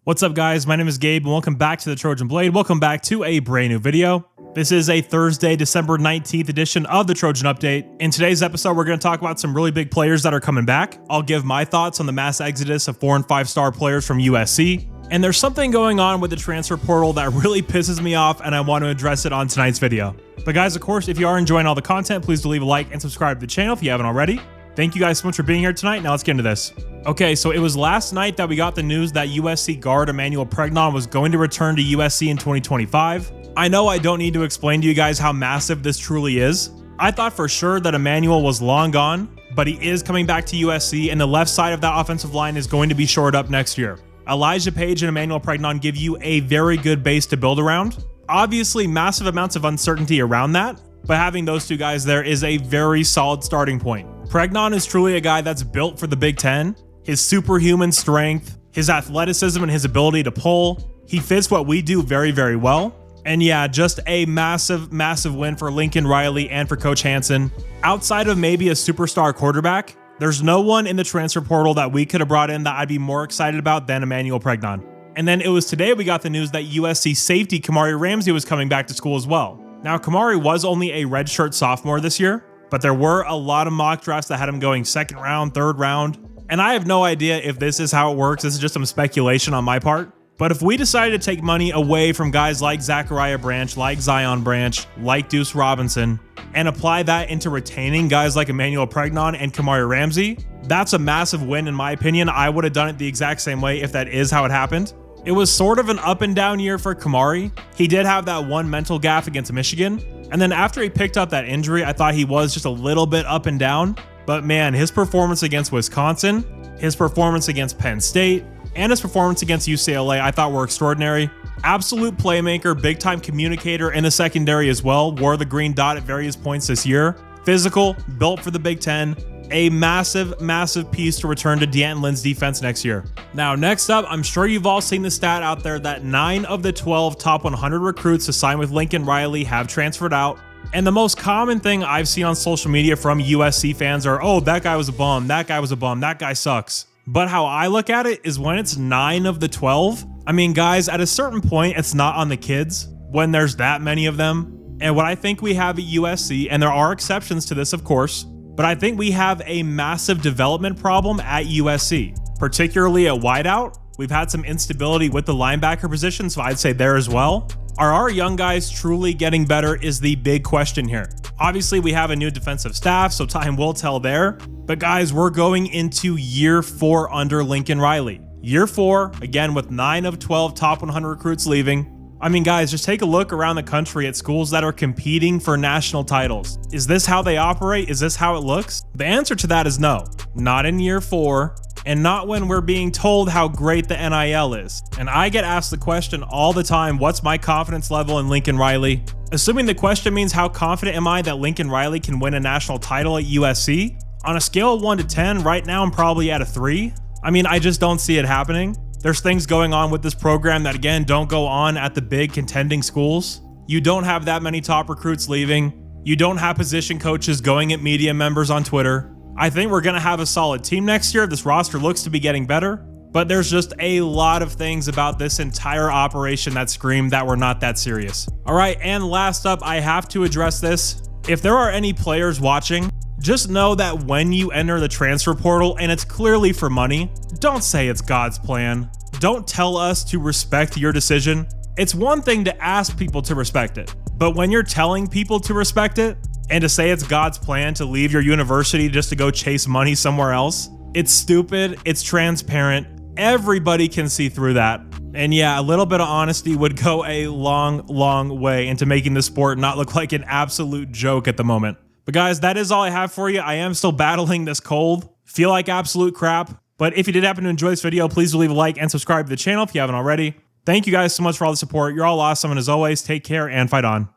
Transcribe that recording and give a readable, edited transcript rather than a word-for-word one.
What's up guys, my name is Gabe and welcome back to the Trojan Blade. Welcome back to a brand new video. This is a Thursday, December 19th edition of the Trojan Update. In today's episode, we're going to talk about some really big players that are coming back. I'll give my thoughts on the mass exodus of 4 and 5 star players from USC. And there's something going on with the transfer portal that really pisses me off and I want to address it on tonight's video. But guys, of course, if you are enjoying all the content, please do leave a like and subscribe to the channel if you haven't already. Thank you guys so much for being here tonight. Now let's get into this. Okay, so it was last night that we got the news that USC guard Emmanuel Pregnon was going to return to USC in 2025. I know I don't need to explain to you guys how massive this truly is. I thought for sure that Emmanuel was long gone, but he is coming back to USC and the left side of that offensive line is going to be shored up next year. Elijah Page and Emmanuel Pregnon give you a very good base to build around. Obviously, massive amounts of uncertainty around that, but having those two guys there is a very solid starting point. Pregnon is truly a guy that's built for the Big Ten. His superhuman strength, his athleticism, and his ability to pull. He fits what we do very, very well. And yeah, just a massive, massive win for Lincoln Riley and for Coach Hansen. Outside of maybe a superstar quarterback, there's no one in the transfer portal that we could have brought in that I'd be more excited about than Emmanuel Pregnon. And then it was today we got the news that USC safety Kamari Ramsey was coming back to school as well. Now, Kamari was only a redshirt sophomore this year, but there were a lot of mock drafts that had him going second round, third round. And I have no idea if this is how it works. This is just some speculation on my part. But if we decided to take money away from guys like Zachariah Branch, like Zion Branch, like Deuce Robinson, and apply that into retaining guys like Emmanuel Pregnon and Kamari Ramsey, that's a massive win in my opinion. I would have done it the exact same way if that is how it happened. It was sort of an up and down year for Kamari. He did have that one mental gaffe against Michigan. And then after he picked up that injury, I thought he was just a little bit up and down. But man, his performance against Wisconsin, his performance against Penn State, and his performance against UCLA, I thought were extraordinary. Absolute playmaker, big time communicator in the secondary as well. Wore the green dot at various points this year. Physical, built for the Big Ten. A massive, massive piece to return to D'Anton Lynn's defense next year. Now, next up, I'm sure you've all seen the stat out there that 9 of the 12 top 100 recruits to sign with Lincoln Riley have transferred out. And the most common thing I've seen on social media from USC fans are, oh, that guy was a bum, that guy was a bum, that guy sucks. But how I look at it is when it's 9 of the 12, I mean, guys, at a certain point, it's not on the kids when there's that many of them. And what I think we have at USC, and there are exceptions to this, of course, but I think we have a massive development problem at USC, particularly at wideout. We've had some instability with the linebacker position, so I'd say there as well. Are our young guys truly getting better is the big question here. Obviously, we have a new defensive staff, so time will tell there. But guys, we're going into year 4 under Lincoln Riley. Year 4, again, with 9 of 12 top 100 recruits leaving. I mean, guys, just take a look around the country at schools that are competing for national titles. Is this how they operate? Is this how it looks? The answer to that is no. Not in year 4. And not when we're being told how great the NIL is. And I get asked the question all the time, what's my confidence level in Lincoln Riley? Assuming the question means how confident am I that Lincoln Riley can win a national title at USC? On a scale of 1 to 10, right now I'm probably at a 3. I mean, I just don't see it happening. There's things going on with this program that, again, don't go on at the big contending schools. You don't have that many top recruits leaving. You don't have position coaches going at media members on Twitter. I think we're going to have a solid team next year. This roster looks to be getting better, but there's just a lot of things about this entire operation that scream that we're not that serious. All right, and last up, I have to address this. If there are any players watching, just know that when you enter the transfer portal and it's clearly for money, don't say it's God's plan. Don't tell us to respect your decision. It's one thing to ask people to respect it, but when you're telling people to respect it, and to say it's God's plan to leave your university just to go chase money somewhere else, it's stupid, it's transparent, everybody can see through that. And yeah, a little bit of honesty would go a long, long way into making this sport not look like an absolute joke at the moment. But guys, that is all I have for you. I am still battling this cold, feel like absolute crap. But if you did happen to enjoy this video, please do leave a like and subscribe to the channel if you haven't already. Thank you guys so much for all the support. You're all awesome, and as always, take care and fight on.